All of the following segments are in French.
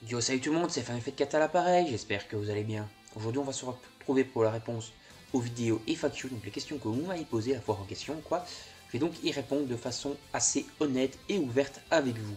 Yo, salut tout le monde, c'est FanFetCat à l'appareil, j'espère que vous allez bien. Aujourd'hui, on va se retrouver pour la réponse aux vidéos FAQ, donc les questions que vous m'avez posées, la fois en question, quoi. Je vais donc y répondre de façon assez honnête et ouverte avec vous.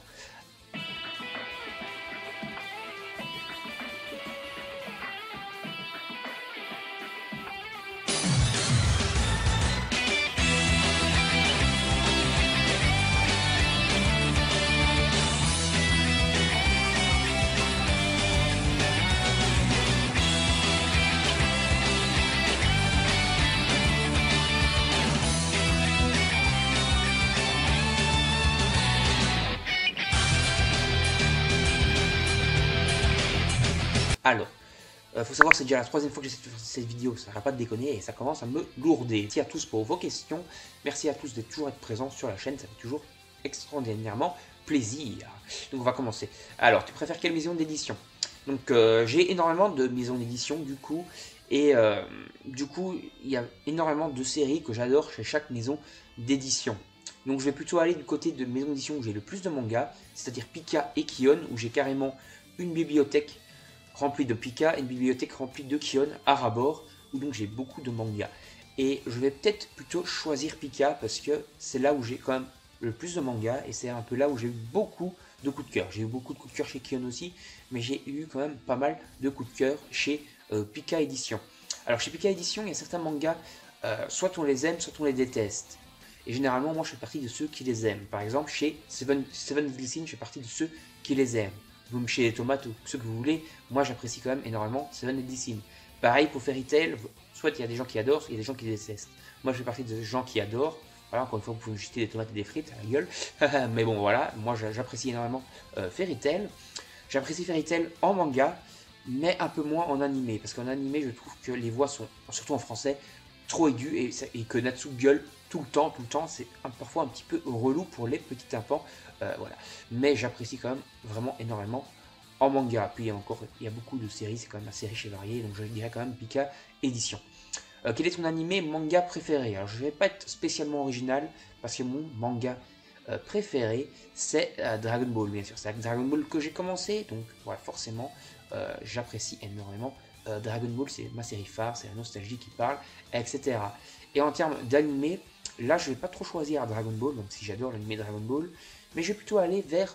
Alors, faut savoir que c'est déjà la troisième fois que j'essaie de faire cette vidéo, ça va pas de déconner et ça commence à me lourder. Merci à tous pour vos questions, merci à tous d'être toujours présents sur la chaîne, ça fait toujours extraordinairement plaisir. Donc on va commencer. Alors, tu préfères quelle maison d'édition? Donc j'ai énormément de maisons d'édition du coup, et du coup il y a énormément de séries que j'adore chez chaque maison d'édition. Donc je vais plutôt aller du côté de maison d'édition où j'ai le plus de mangas, c'est-à-dire Pika et Kion, où j'ai carrément une bibliothèque remplie de Pika et une bibliothèque remplie de Kion à rabord, où donc j'ai beaucoup de mangas. Et je vais peut-être plutôt choisir Pika parce que c'est là où j'ai quand même le plus de mangas et c'est un peu là où j'ai eu beaucoup de coups de cœur. J'ai eu beaucoup de coups de cœur chez Kion aussi, mais j'ai eu quand même pas mal de coups de cœur chez Pika Édition. Alors chez Pika Édition, il y a certains mangas, soit on les aime, soit on les déteste. Et généralement, moi je fais partie de ceux qui les aiment. Par exemple, chez Seven Deadly Sins, je fais partie de ceux qui les aiment. Vous me chez les tomates ou ce que vous voulez, moi j'apprécie quand même énormément Seven Deadly Sins. Pareil pour Fairy Tail, soit il y a des gens qui adorent, soit il y a des gens qui détestent. Moi je fais partie des gens qui adorent. Voilà, encore une fois, vous pouvez me jeter des tomates et des frites à la gueule. Mais bon, voilà, moi j'apprécie énormément Fairy Tail. J'apprécie Fairy Tail en manga, mais un peu moins en animé. Parce qu'en animé, je trouve que les voix sont, surtout en français, trop aiguës et que Natsu gueule tout le temps, c'est parfois un petit peu relou pour les petits tympans. Voilà. Mais j'apprécie quand même vraiment énormément en manga. Puis il y a beaucoup de séries, c'est quand même assez riche et varié, donc je dirais quand même Pika Édition. Quel est ton animé manga préféré? Alors je vais pas être spécialement original parce que mon manga préféré c'est Dragon Ball, bien sûr. C'est avec Dragon Ball que j'ai commencé, donc ouais, forcément j'apprécie énormément Dragon Ball, c'est ma série phare, c'est la nostalgie qui parle, etc. Et en termes d'animé, là je vais pas trop choisir Dragon Ball, même si j'adore l'animé Dragon Ball, mais je vais plutôt aller vers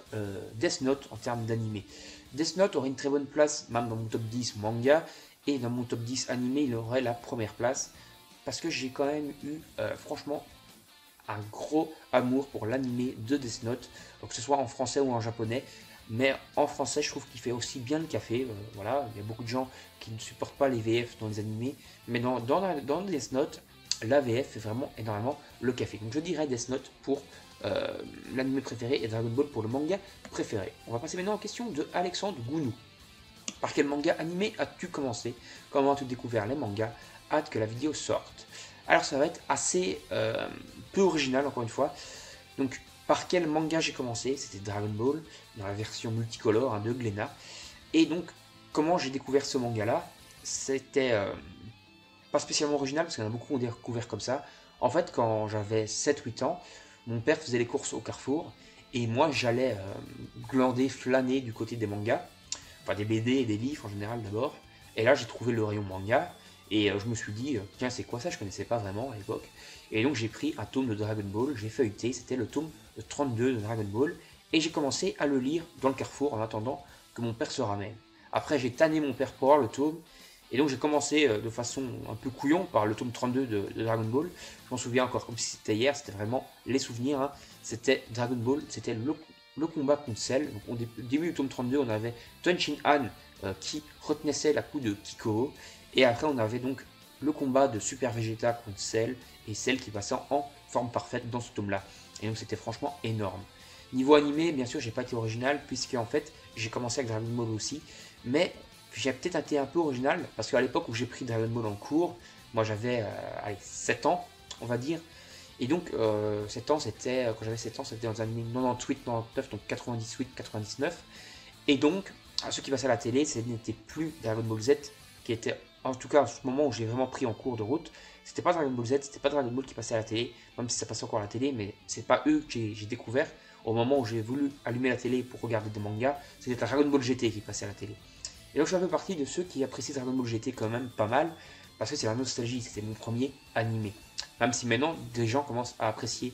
Death Note en termes d'animé. Death Note aurait une très bonne place, même dans mon top 10 manga, et dans mon top 10 animé, il aurait la première place, parce que j'ai quand même eu, franchement, un gros amour pour l'animé de Death Note, que ce soit en français ou en japonais. Mais en français, je trouve qu'il fait aussi bien le café. Voilà, il y a beaucoup de gens qui ne supportent pas les VF dans les animés, mais dans Death Note, la VF fait vraiment énormément le café. Donc je dirais Death Note pour l'anime préféré et Dragon Ball pour le manga préféré. On va passer maintenant aux questions de Alexandre Gounou. Par quel manga animé as-tu commencé? Comment as-tu découvert les mangas? Hâte que la vidéo sorte. Alors ça va être assez peu original encore une fois. Donc par quel manga j'ai commencé? C'était Dragon Ball, dans la version multicolore de Glénat. Et donc comment j'ai découvert ce manga là? C'était pas spécialement original parce qu'il y en a beaucoup qui ont découvert comme ça. En fait quand j'avais 7-8 ans, mon père faisait les courses au Carrefour et moi j'allais glander, flâner du côté des mangas, enfin des BD et des livres en général d'abord. Et là j'ai trouvé le rayon manga et je me suis dit tiens c'est quoi ça, je connaissais pas vraiment à l'époque. Et donc j'ai pris un tome de Dragon Ball, j'ai feuilleté, c'était le tome 32 de Dragon Ball et j'ai commencé à le lire dans le Carrefour en attendant que mon père se ramène. Après j'ai tanné mon père pour avoir le tome et donc j'ai commencé de façon un peu couillon par le tome 32 de Dragon Ball. Je m'en souviens encore comme si c'était hier, c'était vraiment les souvenirs. Hein. C'était Dragon Ball, c'était le combat contre Cell. Donc, au début du tome 32, on avait Tonchin Han qui retenait la coup de Kiko. Et après, on avait donc le combat de Super Vegeta contre Cell et Cell qui passait en forme parfaite dans ce tome-là. Et donc c'était franchement énorme. Niveau animé, bien sûr, j'ai pas été original puisque en fait, j'ai commencé avec Dragon Ball aussi. Mais j'ai peut-être été un peu original parce qu'à l'époque où j'ai pris Dragon Ball en cours, moi j'avais 7 ans, on va dire. Et donc 7 ans, c'était quand j'avais 7 ans, c'était dans les années 98, 99, donc 98, 99. Et donc, à ce qui passait à la télé, ce n'était plus Dragon Ball Z qui était, en tout cas, à ce moment où j'ai vraiment pris en cours de route, c'était pas Dragon Ball Z, c'était pas Dragon Ball qui passait à la télé, même si ça passait encore à la télé, mais c'est pas eux que j'ai découvert. au moment où j'ai voulu allumer la télé pour regarder des mangas, c'était Dragon Ball GT qui passait à la télé. Et donc je suis un peu partie de ceux qui apprécient Dragon Ball GT quand même pas mal, parce que c'est la nostalgie, c'était mon premier animé. Même si maintenant, des gens commencent à apprécier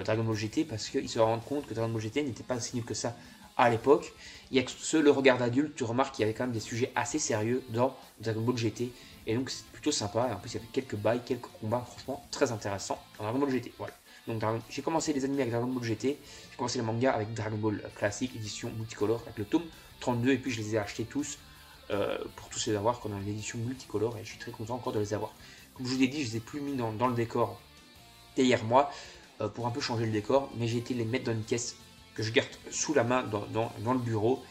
Dragon Ball GT, parce qu'ils se rendent compte que Dragon Ball GT n'était pas si nul que ça à l'époque. Il y a que ceux, le regard d'adulte, tu remarques qu'il y avait quand même des sujets assez sérieux dans Dragon Ball GT, et donc c'est plutôt sympa, et en plus il y avait quelques bails, quelques combats franchement très intéressants dans Dragon Ball GT, voilà. Donc j'ai commencé les animés avec Dragon Ball GT, j'ai commencé les mangas avec Dragon Ball classique, édition multicolore, avec le tome 32, et puis je les ai achetés tous, pour tous les avoir, comme dans l'édition multicolore, et je suis très content encore de les avoir. Comme je vous l'ai dit, je les ai plus mis dans le décor derrière moi, pour un peu changer le décor, mais j'ai été les mettre dans une caisse que je garde sous la main dans le bureau.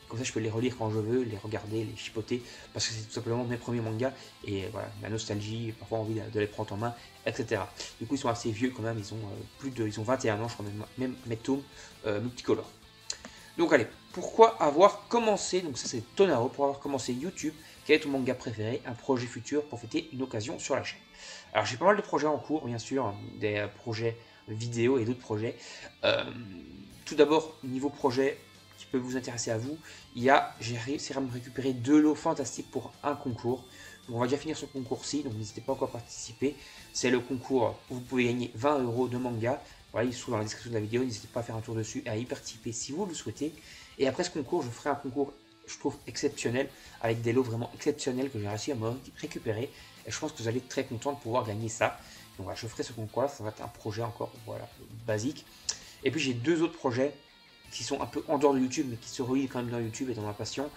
Comme ça, je peux les relire quand je veux, les regarder, les chipoter, parce que c'est tout simplement mes premiers mangas, et voilà, la nostalgie, parfois envie de les prendre en main, etc. Du coup, ils sont assez vieux quand même, ils ont 21 ans, je crois même mes tomes multicolores. Donc allez, pourquoi avoir commencé, donc ça c'est Tonaro, pour avoir commencé YouTube, quel est ton manga préféré, un projet futur pour fêter une occasion sur la chaîne. Alors j'ai pas mal de projets en cours, bien sûr, des projets vidéo et d'autres projets. Tout d'abord, niveau projet qui peut vous intéresser à vous, j'ai réussi à me récupérer 2 lots fantastiques pour un concours. Donc on va déjà finir ce concours-ci, donc n'hésitez pas encore à participer. C'est le concours où vous pouvez gagner 20 € de manga. Voilà, il se trouve dans la description de la vidéo, n'hésitez pas à faire un tour dessus et à y participer si vous le souhaitez. Et après ce concours, je ferai un concours, je trouve, exceptionnel, avec des lots vraiment exceptionnels que j'ai réussi à me récupérer. Et je pense que vous allez être très content de pouvoir gagner ça. Donc voilà, je ferai ce concours-là, ça va être un projet encore, voilà, basique. Et puis j'ai 2 autres projets qui sont un peu en dehors de YouTube, mais qui se relient quand même dans YouTube et dans ma passion.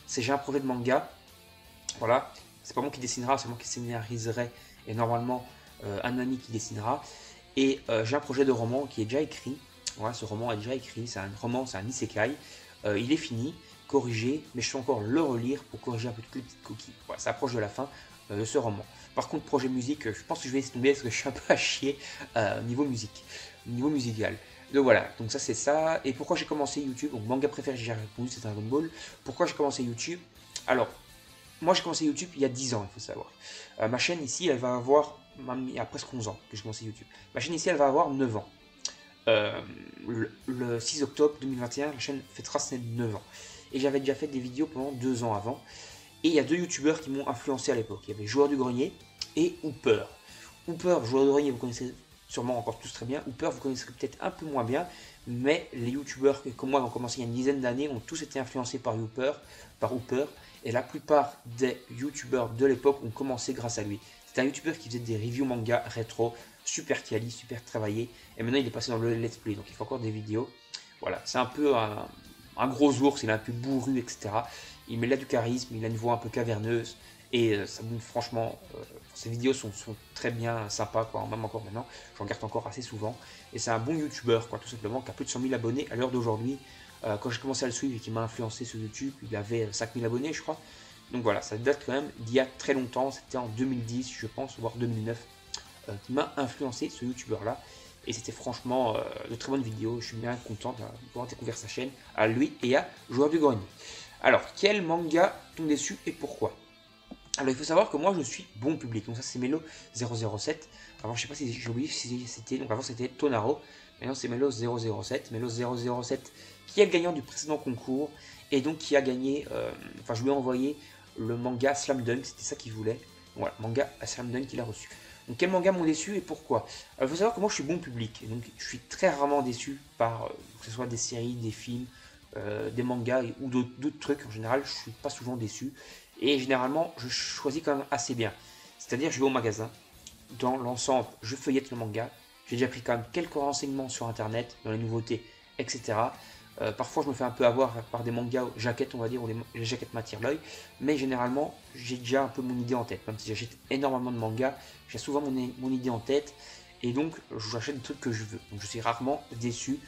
J'ai un projet de manga, voilà, c'est pas moi qui dessinera, c'est moi qui scénariserai, et normalement un ami qui dessinera. Et j'ai un projet de roman qui est déjà écrit. Voilà, ce roman est déjà écrit, c'est un roman, c'est un isekai. Il est fini, corrigé, mais je vais encore le relire pour corriger un peu toutes les petites coquilles. Voilà, ça approche de la fin de ce roman. Par contre, projet musique, je pense que je vais laisser tomber parce que je suis un peu à chier niveau musique, niveau musical. Donc voilà, donc ça c'est ça. Et pourquoi j'ai commencé YouTube? Donc manga préféré, j'ai répondu, c'est Dragon Ball. Pourquoi j'ai commencé YouTube? Alors, moi j'ai commencé YouTube il y a 10 ans, il faut savoir. Ma chaîne ici, elle va avoir, il y a presque 11 ans que j'ai commencé YouTube. Ma chaîne ici, elle va avoir 9 ans. Le 6 octobre 2021, la chaîne fêtera ses 9 ans. Et j'avais déjà fait des vidéos pendant 2 ans avant. Et il y a 2 youtubeurs qui m'ont influencé à l'époque. Il y avait Joueur du Grenier et Hooper. Hooper, Joueur du Grenier, vous connaissez sûrement encore tous très bien. Hooper, vous connaissez peut-être un peu moins bien. Mais les youtubeurs comme moi qui ont commencé il y a une dizaine d'années ont tous été influencés par Hooper. Et la plupart des youtubeurs de l'époque ont commencé grâce à lui. C'est un youtubeur qui faisait des reviews manga rétro, super quali, super travaillé. Et maintenant il est passé dans le let's play, donc il fait encore des vidéos. Voilà, c'est un peu un gros ours, il est un peu bourru, etc. Mais il a du charisme, il a une voix un peu caverneuse. Et ça bouffe franchement, ses vidéos sont très bien sympas, quoi, même encore maintenant. J'en regarde encore assez souvent. Et c'est un bon youtubeur, quoi, tout simplement, qui a plus de 100 000 abonnés à l'heure d'aujourd'hui. Quand j'ai commencé à le suivre et qui m'a influencé sur YouTube, il avait 5000 abonnés, je crois. Donc voilà, ça date quand même d'il y a très longtemps. C'était en 2010, je pense, voire 2009, qui m'a influencé, ce youtubeur-là. Et c'était franchement de très bonnes vidéos. Je suis bien content d'avoir découvert sa chaîne, à lui et à Joueur du Grenier. Alors, quel manga t'ont déçu et pourquoi? Alors, il faut savoir que moi, je suis bon public. Donc ça, c'est Melo 007. Avant, je sais pas si j'ai oublié si c'était... Donc avant, c'était Tonaro. Maintenant, c'est Melo 007. Melo 007 qui est le gagnant du précédent concours. Et donc, qui a gagné... enfin, je lui ai envoyé le manga Slam Dunk. C'était ça qu'il voulait. Voilà, manga Slam Dunk qu'il a reçu. Donc, quel manga m'ont déçu et pourquoi? Alors, il faut savoir que moi, je suis bon public. Donc, je suis très rarement déçu par... que ce soit des séries, des films... des mangas ou d'autres trucs. En général, je suis pas souvent déçu. Et généralement, je choisis quand même assez bien. C'est-à-dire, je vais au magasin. Dans l'ensemble, je feuillette le manga. J'ai déjà pris quand même quelques renseignements sur Internet, dans les nouveautés, etc. Parfois, je me fais un peu avoir par des mangas jaquettes, on va dire, ou les jaquettes m'attirent l'œil. Mais généralement, j'ai déjà un peu mon idée en tête. Même si j'achète énormément de mangas, j'ai souvent mon idée en tête. Et donc, j'achète des trucs que je veux. Donc, je suis rarement déçu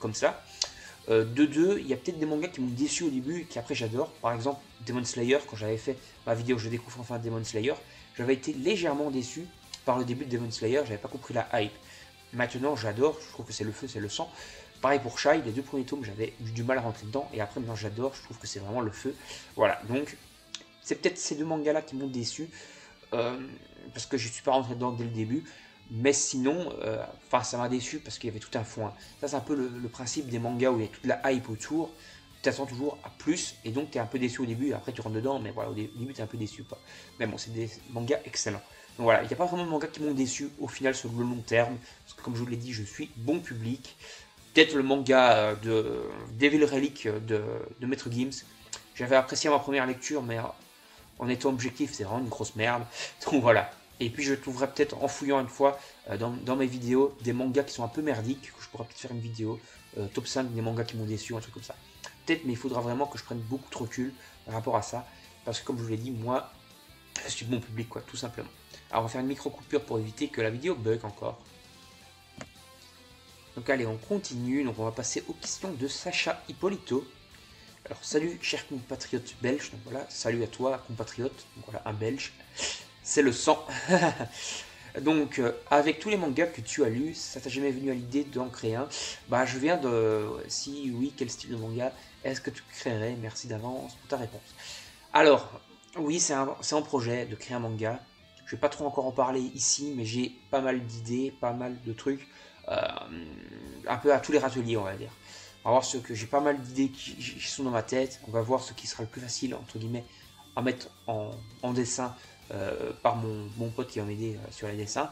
comme ça. De deux, il y a peut-être des mangas qui m'ont déçu au début et qui après j'adore. Par exemple, Demon Slayer, quand j'avais fait ma vidéo Je découvre enfin Demon Slayer, j'avais été légèrement déçu par le début de Demon Slayer, j'avais pas compris la hype. Maintenant, j'adore, je trouve que c'est le feu, c'est le sang. Pareil pour Shai, les 2 premiers tomes, j'avais eu du mal à rentrer dedans, et après, maintenant, j'adore, je trouve que c'est vraiment le feu. Voilà, donc, c'est peut-être ces 2 mangas-là qui m'ont déçu, parce que je ne suis pas rentré dedans dès le début. Mais sinon, enfin ça m'a déçu parce qu'il y avait tout un fond. Hein. Ça c'est un peu le principe des mangas où il y a toute la hype autour. Tu t'attends toujours à plus et donc tu es un peu déçu au début. Après tu rentres dedans, mais voilà, au début tu es un peu déçu. Quoi. Mais bon, c'est des mangas excellents. Donc voilà, il n'y a pas vraiment de mangas qui m'ont déçu au final sur le long terme. Parce que comme je vous l'ai dit, je suis bon public. Peut-être le manga de Devil Relic de Maître Gims. J'avais apprécié ma première lecture, mais en étant objectif, c'est vraiment une grosse merde. Donc voilà. Et puis je trouverai peut-être en fouillant une fois dans mes vidéos des mangas qui sont un peu merdiques, que je pourrais peut-être faire une vidéo, top 5 des mangas qui m'ont déçu, un truc comme ça. Peut-être, mais il faudra vraiment que je prenne beaucoup de recul par rapport à ça, parce que comme je vous l'ai dit, moi, je suis de mon public, quoi, tout simplement. Alors on va faire une micro-coupure pour éviter que la vidéo bug encore. Donc allez, on continue, donc on va passer aux questions de Sacha Hippolito. Alors salut cher compatriote belge, donc voilà, salut à toi compatriote, donc voilà, un belge. C'est le sang. Donc, avec tous les mangas que tu as lus, ça t'a jamais venu à l'idée d'en créer un? Bah, je viens de... Si oui, quel style de manga est-ce que tu créerais? Merci d'avance pour ta réponse. Alors, oui, c'est un projet de créer un manga. Je vais pas trop encore en parler ici, mais j'ai pas mal d'idées, pas mal de trucs. euh, un peu à tous les râteliers, on va dire. On va voir ce que j'ai pas mal d'idées qui sont dans ma tête. On va voir ce qui sera le plus facile, entre guillemets, à mettre en dessin par mon pote qui va m'aider sur les dessins.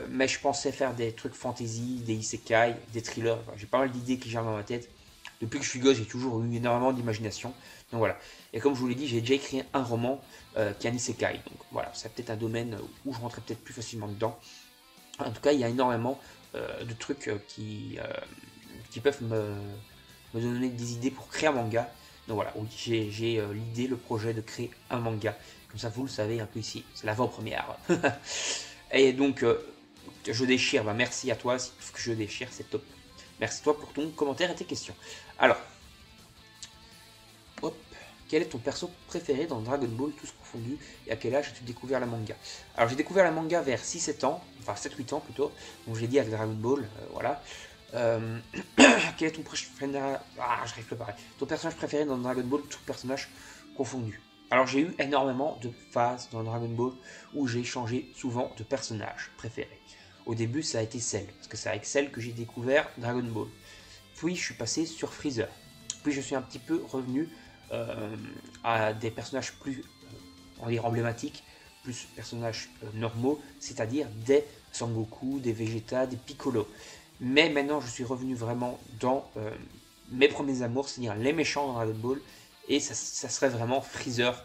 Mais je pensais faire des trucs fantasy, des isekai, des thrillers. Enfin, j'ai pas mal d'idées qui germent dans ma tête. Depuis que je suis gosse, j'ai toujours eu énormément d'imagination. Donc voilà. Et comme je vous l'ai dit, j'ai déjà écrit un roman qui est un isekai. Donc voilà, c'est peut-être un domaine où je rentrais peut-être plus facilement dedans. En tout cas, il y a énormément de trucs qui peuvent me donner des idées pour créer un manga. Donc voilà, oui, j'ai l'idée, le projet de créer un manga. Comme ça, vous le savez un peu ici. C'est l'avant-première. Et donc, je déchire. Bah, merci à toi. Si tu trouves que je déchire, c'est top. Merci toi pour ton commentaire et tes questions. Alors, hop, quel est ton perso préféré dans Dragon Ball, tous confondus, et à quel âge as-tu découvert la manga? Alors, j'ai découvert la manga vers 6-7 ans, enfin 7-8 ans plutôt, donc j'ai dit avec Dragon Ball, voilà. Quel est ton préféré? Ah, j'arrive plus pareil. Ton personnage préféré dans Dragon Ball, tout personnage confondu. Alors j'ai eu énormément de phases dans Dragon Ball où j'ai changé souvent de personnage préféré. Au début ça a été Cell, parce que c'est avec Cell que j'ai découvert Dragon Ball. Puis je suis passé sur Freezer. Puis je suis un petit peu revenu à des personnages plus on va dire emblématiques, plus personnages normaux, c'est-à-dire des Sangoku, des Vegeta, des Piccolo. Mais maintenant, je suis revenu vraiment dans mes premiers amours, c'est-à-dire les méchants dans Dragon Ball. Et ça serait vraiment Freezer,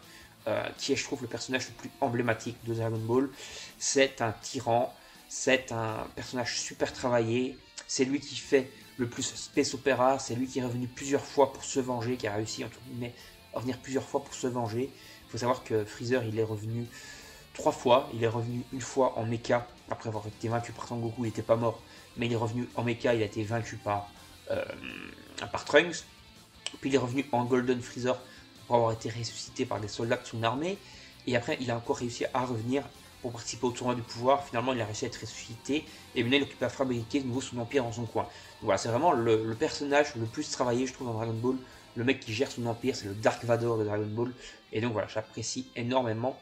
qui est, je trouve, le personnage le plus emblématique de Dragon Ball. C'est un tyran, c'est un personnage super travaillé. C'est lui qui fait le plus space opéra. C'est lui qui est revenu plusieurs fois pour se venger, qui a réussi, entre guillemets, à revenir plusieurs fois pour se venger. Il faut savoir que Freezer, il est revenu 3 fois. Il est revenu une fois en mecha, après avoir été vaincu par Sangoku, il n'était pas mort. Mais il est revenu en mecha, il a été vaincu par Trunks. Puis il est revenu en Golden Freezer pour avoir été ressuscité par des soldats de son armée. Et après, il a encore réussi à revenir pour participer au tournoi du pouvoir. Finalement, il a réussi à être ressuscité. Et maintenant, il occupe à fabriquer de nouveau son empire dans son coin. Donc voilà, c'est vraiment le personnage le plus travaillé, je trouve, dans Dragon Ball. Le mec qui gère son empire, c'est le Dark Vador de Dragon Ball. Et donc voilà, j'apprécie énormément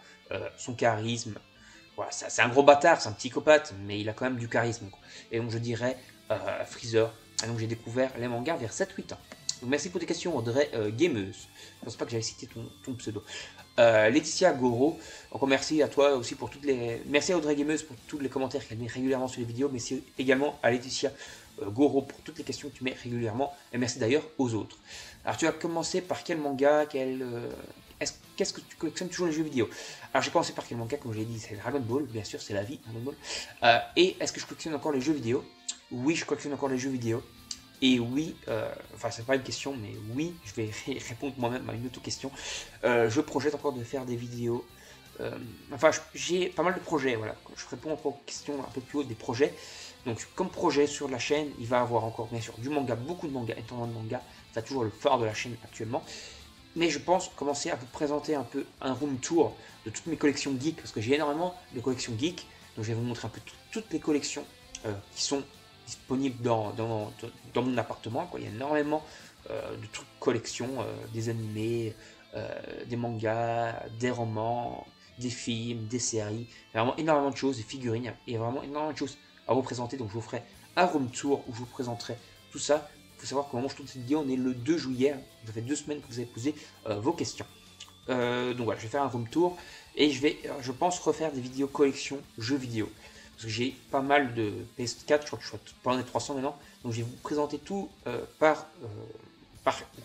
son charisme. Voilà, c'est un gros bâtard, c'est un psychopathe, mais il a quand même du charisme. Quoi. Et donc je dirais Freezer. Et donc j'ai découvert les mangas vers 7-8 ans. Donc merci pour tes questions, Audrey Gameuse. Je pense pas que j'avais cité ton pseudo. Laetitia Goro, encore merci à toi aussi pour toutes les. Merci à Audrey Gameuse pour tous les commentaires qu'elle met régulièrement sur les vidéos. Merci également à Laetitia Goro pour toutes les questions que tu mets régulièrement. Et merci d'ailleurs aux autres. Alors tu as commencé par quel manga, qu'est-ce que tu collectionnes toujours les jeux vidéo? Alors j'ai commencé par quel manga, comme je l'ai dit, c'est Dragon Ball, bien sûr, c'est la vie, Dragon Ball. Et est-ce que je collectionne encore les jeux vidéo? Oui, je collectionne encore les jeux vidéo. Et oui, enfin c'est pas une question, mais oui, je vais répondre moi-même à une autre question. Je projette encore de faire des vidéos. Enfin, j'ai pas mal de projets, voilà. Je réponds encore aux questions un peu plus haut des projets. Donc comme projet sur la chaîne, il va y avoir encore bien sûr du manga, beaucoup de manga, énormément de manga. C'est toujours le phare de la chaîne actuellement. Mais je pense commencer à vous présenter un peu un room tour de toutes mes collections geek, parce que j'ai énormément de collections geek. Donc je vais vous montrer un peu toutes les collections qui sont disponibles dans mon appartement. Quoi. Il y a énormément de trucs collections, des animés, des mangas, des romans, des films, des séries, vraiment énormément de choses, des figurines, et vraiment énormément de choses à vous présenter. Donc je vous ferai un room tour où je vous présenterai tout ça. Il faut savoir qu'au moment où je tourne cette vidéo, on est le 2 juillet, ça fait 2 semaines que vous avez posé vos questions. Donc voilà, je vais faire un room tour et je vais, je pense, refaire des vidéos collection jeux vidéo. Parce que j'ai pas mal de PS4, je crois que je suis pas loin des 300 maintenant. Donc je vais vous présenter tout par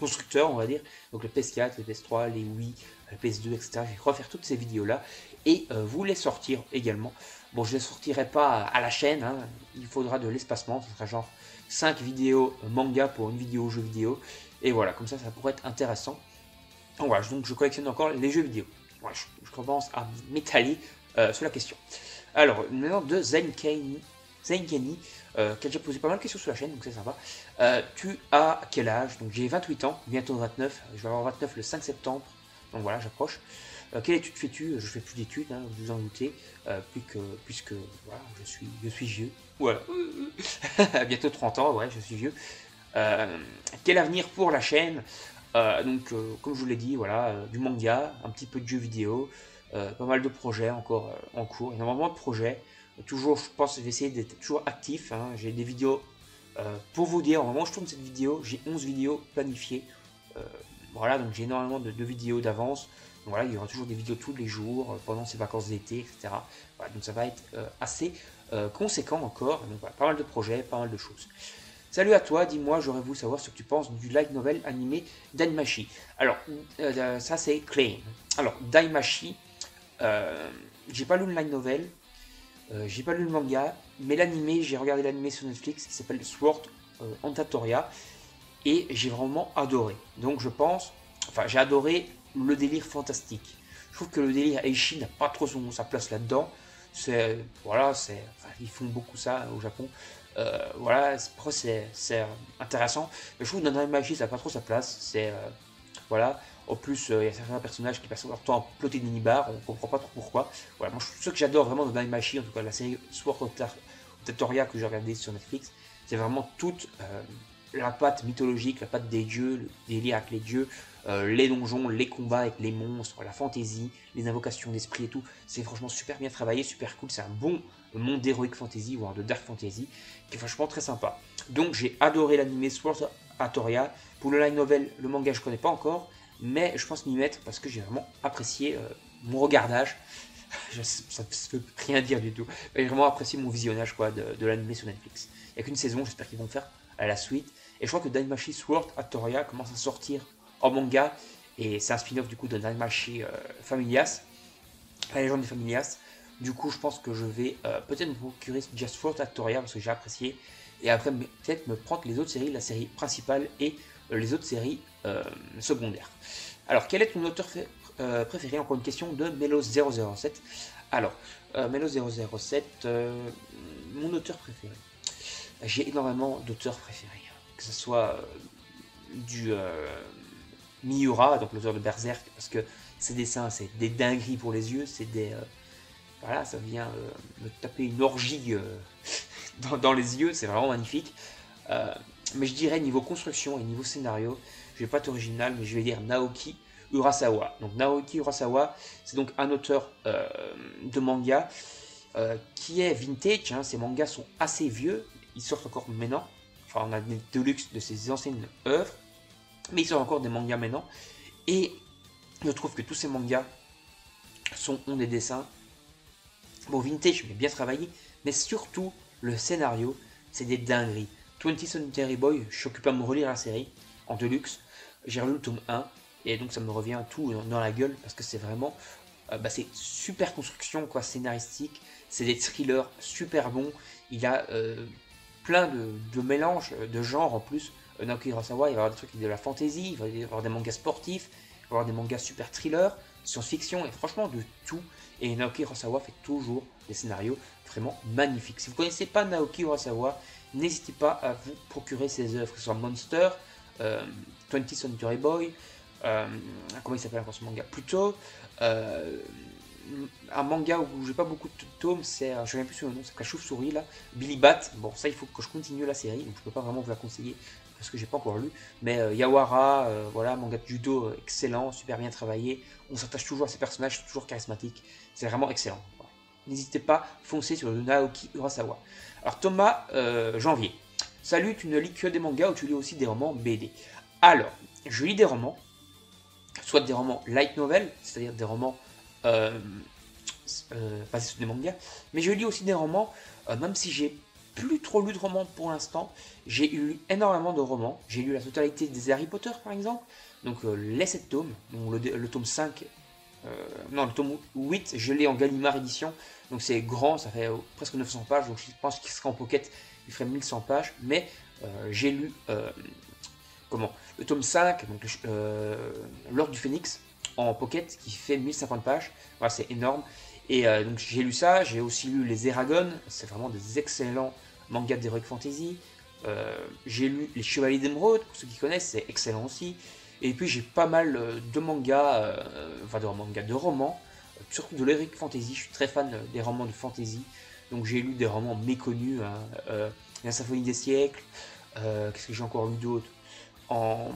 constructeur, on va dire. Donc le PS4, le PS3, les Wii, le PS2, etc. Je vais refaire toutes ces vidéos-là et vous les sortir également. Bon, je ne les sortirai pas à la chaîne, hein. Il faudra de l'espacement, ce sera genre 5 vidéos manga pour une vidéo jeu vidéo. Et voilà, comme ça pourrait être intéressant. Voilà, donc je collectionne encore les jeux vidéo. Voilà, je commence à m'étaler sur la question. Alors, maintenant de Zainkeni, qui a déjà posé pas mal de questions sur la chaîne, donc c'est sympa. Tu as quel âge? Donc j'ai 28 ans, bientôt 29. Je vais avoir 29 le 5 septembre. Donc voilà, j'approche. Quelle étude fais-tu? Je fais plus d'études, hein, vous en doutez, puisque voilà, je suis vieux. Voilà. Bientôt 30 ans, ouais, je suis vieux. Quel avenir pour la chaîne? Comme je vous l'ai dit, voilà, du manga, un petit peu de jeux vidéo, pas mal de projets encore en cours, énormément de projets. Toujours, je pense, je vais essayer d'être toujours actif, hein. J'ai des vidéos, pour vous dire, au moment où je tourne cette vidéo, j'ai 11 vidéos planifiées. Voilà, donc j'ai énormément de vidéos d'avance. Voilà, il y aura toujours des vidéos tous les jours, pendant ces vacances d'été, etc. Voilà, donc ça va être assez conséquent encore. Donc voilà, pas mal de projets, pas mal de choses. Salut à toi, dis-moi, j'aurais voulu savoir ce que tu penses du light novel animé Daimachi. Alors, ça c'est Claim. Alors, Daimachi, j'ai pas lu le light novel, j'ai pas lu le manga, mais l'animé, j'ai regardé l'animé sur Netflix qui s'appelle Sword Art Toria, et j'ai vraiment adoré. Donc je pense, enfin j'ai adoré le délire fantastique. Je trouve que le délire Eishi n'a pas trop sa place là-dedans. C'est, voilà, ils font beaucoup ça au Japon. Voilà, c'est intéressant. Mais je trouve que dans Daimachi, ça n'a pas trop sa place. Voilà. En plus, il y a certains personnages qui passent leur temps à plotter des nibards, on ne comprend pas trop pourquoi. Voilà, moi, ce que j'adore vraiment dans Daimachi, en tout cas la série Sword Art Toria que j'ai regardé sur Netflix, c'est vraiment toute la patte mythologique, la patte des dieux, le délire avec les dieux, les donjons, les combats avec les monstres, la fantaisie, les invocations d'esprit et tout. C'est franchement super bien travaillé, super cool. C'est un bon monde d'heroic fantasy, voire de dark fantasy, qui est franchement très sympa. Donc j'ai adoré l'anime Sword Art Toria. Pour le light novel, le manga je connais pas encore, mais je pense m'y mettre parce que j'ai vraiment apprécié mon regardage. Ça ne veut rien dire du tout. J'ai vraiment apprécié mon visionnage quoi, de l'anime sur Netflix. Il n'y a qu'une saison, j'espère qu'ils vont faire à la suite. Et je crois que Daimachi Sword Art Toria commence à sortir en manga. Et c'est un spin-off du coup de Daimachi Familias, la légende des Familias. Du coup, je pense que je vais peut-être me procurer Just Sword Art Toria parce que j'ai apprécié. Et après, peut-être me prendre les autres séries, la série principale et les autres séries secondaires. Alors, quel est ton auteur préféré? Encore une question de Melo007. Alors, Melo007, mon auteur préféré. J'ai énormément d'auteurs préférés. Que ce soit du Miura, donc l'auteur de Berserk, parce que ses dessins, c'est des dingueries pour les yeux, c'est des... voilà, ça vient me taper une orgie dans les yeux, c'est vraiment magnifique. Mais je dirais niveau construction et niveau scénario, je vais pas être original, mais je vais dire Naoki Urasawa. Donc Naoki Urasawa, c'est donc un auteur de manga qui est vintage, hein. Ces mangas sont assez vieux, ils sortent encore maintenant. Enfin, on a des deluxe de ses anciennes œuvres, mais ils sortent encore des mangas maintenant. Et je trouve que tous ces mangas ont des dessins, bon, vintage, mais bien travaillé, mais surtout le scénario, c'est des dingueries. 20th Century Boy, je suis occupé à me relire la série en deluxe. J'ai relu le tome 1, et donc ça me revient tout dans la gueule, parce que c'est vraiment... c'est super construction quoi, scénaristique, c'est des thrillers super bons, il a plein de mélanges de genres en plus. Naoki Urasawa, il va y avoir des trucs de la fantasy, il va y avoir des mangas sportifs, il va y avoir des mangas super thrillers, science-fiction, et franchement de tout. Et Naoki Urasawa fait toujours des scénarios vraiment magnifiques. Si vous ne connaissez pas Naoki Urasawa, n'hésitez pas à vous procurer ses œuvres, que ce soit Monster, 20th Century Boy, comment il s'appelle encore ce manga? Plutôt un manga où j'ai pas beaucoup de tomes, c'est, je ne sais plus sur le nom, c'est la chauve-souris là, Billy Bat. Bon, ça il faut que je continue la série, donc je peux pas vraiment vous la conseiller parce que j'ai pas encore lu, mais Yawara, voilà, manga de judo excellent, super bien travaillé, on s'attache toujours à ces personnages, toujours charismatiques, c'est vraiment excellent. Voilà. N'hésitez pas, foncez sur le Naoki Urasawa. Alors Thomas, janvier. Salut, tu ne lis que des mangas ou tu lis aussi des romans BD? Alors, je lis des romans, soit des romans light novel, c'est-à-dire des romans basés sur des mangas, mais je lis aussi des romans, même si j'ai plus trop lu de romans pour l'instant, j'ai lu énormément de romans, j'ai lu la totalité des Harry Potter par exemple, donc les 7 tomes, donc le tome 5, non le tome 8, je l'ai en Gallimard édition, donc c'est grand, ça fait presque 900 pages, donc je pense qu'il sera en pocket, il ferait 1100 pages, mais j'ai lu le tome 5, donc l'Ordre du Phénix, en pocket, qui fait 1050 pages, voilà, c'est énorme, et donc j'ai lu ça, j'ai aussi lu les Eragon, c'est vraiment des excellents mangas d'Heroic Fantasy, j'ai lu les Chevaliers d'Émeraude, pour ceux qui connaissent, c'est excellent aussi, et puis j'ai pas mal de mangas, de romans, surtout de l'Heroic Fantasy, je suis très fan des romans de fantasy, donc j'ai lu des romans méconnus, La Symphonie des siècles, qu'est-ce que j'ai encore lu d'autre en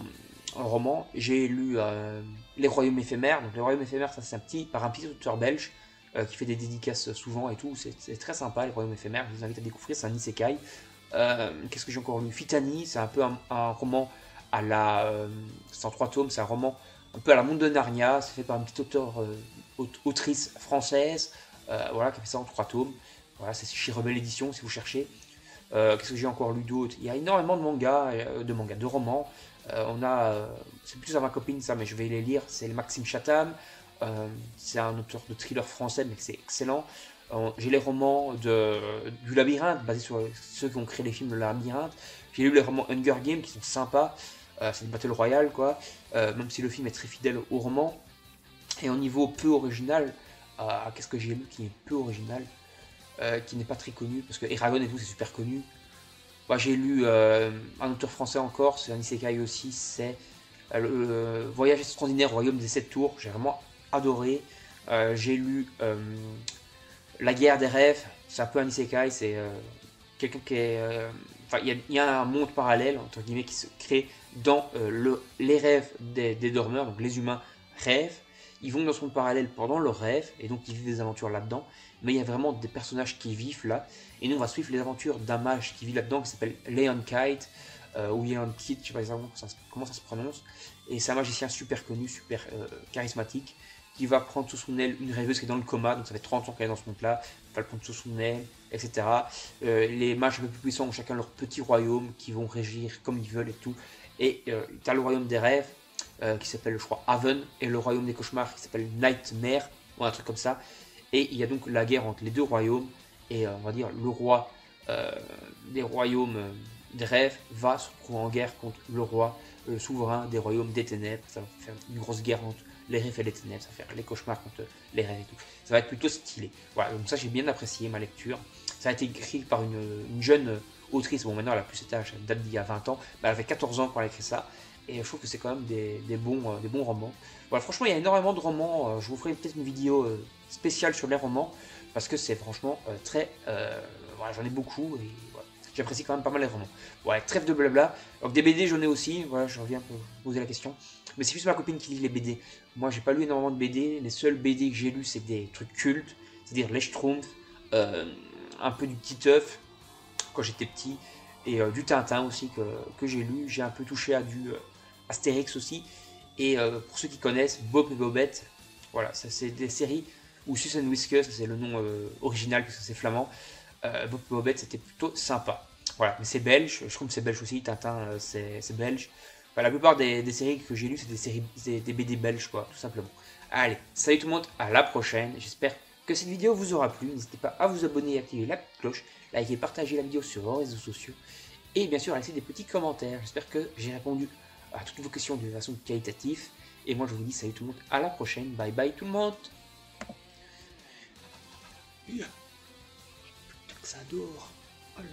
roman, j'ai lu Les Royaumes éphémères. Donc Les Royaumes éphémères, ça c'est par un petit auteur belge qui fait des dédicaces souvent et tout. C'est très sympa, Les Royaumes éphémères. Je vous invite à découvrir, c'est un isekai. Qu'est-ce que j'ai encore lu? Fitani, c'est un peu un roman à la. C'est en 3 tomes, c'est un roman un peu à la Monde de Narnia. C'est fait par une petite autrice française, voilà, qui a fait ça en 3 tomes. Voilà, c'est chez Rebelle Édition si vous cherchez. Qu'est-ce que j'ai encore lu d'autre? Il y a énormément de mangas, de romans. C'est plus à ma copine ça, mais je vais les lire. C'est le Maxime Chatham. C'est un auteur de thriller français, mais c'est excellent. J'ai les romans du Labyrinthe, basés sur ceux qui ont créé les films de Labyrinthe. J'ai lu les romans Hunger Games qui sont sympas. C'est une battle royale, quoi. Même si le film est très fidèle au roman. Et au niveau peu original, qu'est-ce que j'ai lu qui est peu original? Qui n'est pas très connu, parce que Eragon et tout c'est super connu. Moi j'ai lu un auteur français encore, c'est un isekai aussi, c'est le Voyage extraordinaire au royaume des 7 tours, j'ai vraiment adoré. J'ai lu La guerre des rêves, c'est un peu un isekai, c'est quelqu'un qui est... Enfin, il y a un monde parallèle, entre guillemets, qui se crée dans les rêves des dormeurs, donc les humains rêvent, ils vont dans ce monde parallèle pendant leurs rêves, et donc ils vivent des aventures là-dedans, mais il y a vraiment des personnages qui vivent là, et nous on va suivre les aventures d'un mage qui vit là-dedans, qui s'appelle Leon Kite, ou Leon Kite, je sais pas exactement comment ça se prononce, et c'est un magicien super connu, super charismatique, qui va prendre sous son aile une rêveuse qui est dans le coma, donc ça fait 30 ans qu'elle est dans ce monde-là, va le prendre sous son aile, etc. Les mages un peu plus puissants ont chacun leur petit royaume qui vont régir comme ils veulent et tout. Et tu as le royaume des rêves qui s'appelle, je crois, Haven, et le royaume des cauchemars qui s'appelle Nightmare, ou un truc comme ça. Et il y a donc la guerre entre les deux royaumes, et on va dire le roi des royaumes des rêves va se retrouver en guerre contre le roi souverain des royaumes des ténèbres. Ça va faire une grosse guerre entre les rêves et les ténèbres, ça va faire les cauchemars contre les rêves et tout. Ça va être plutôt stylé. Voilà, donc ça j'ai bien apprécié ma lecture. Ça a été écrit par une jeune autrice, bon maintenant elle a plus cet âge, elle date d'il y a 20 ans, mais elle avait 14 ans quand elle a écrit ça, et je trouve que c'est quand même des bons romans. Voilà, franchement il y a énormément de romans, je vous ferai peut-être une vidéo spéciale sur les romans, parce que c'est franchement très... voilà, j'en ai beaucoup, et voilà, j'apprécie quand même pas mal les romans. Voilà, trêve de blabla. Donc des BD j'en ai aussi, voilà, je reviens pour vous poser la question. Mais c'est juste ma copine qui lit les BD. Moi j'ai pas lu énormément de BD, les seuls BD que j'ai lus c'est des trucs cultes, c'est-à-dire les Schtroumpfs, un peu du Petit œuf quand j'étais petit, et du Tintin aussi que j'ai lu. J'ai un peu touché à du Astérix aussi, et pour ceux qui connaissent Bob et Bobette, voilà, ça c'est des séries, ou Susan Whiskers, c'est le nom original parce que c'est flamand. Bob et Bobette c'était plutôt sympa. Voilà, mais c'est belge, je trouve que c'est belge aussi, Tintin c'est belge. Enfin, la plupart des séries que j'ai lues c'est des BD belges quoi, tout simplement. Allez, salut tout le monde, à la prochaine, j'espère que cette vidéo vous aura plu, n'hésitez pas à vous abonner et activer la petite cloche, liker, partager la vidéo sur vos réseaux sociaux, et bien sûr à laisser des petits commentaires, j'espère que j'ai répondu à toutes vos questions de façon qualitative, et moi je vous dis salut tout le monde, à la prochaine, bye bye tout le monde. Ça dort. Oh là là.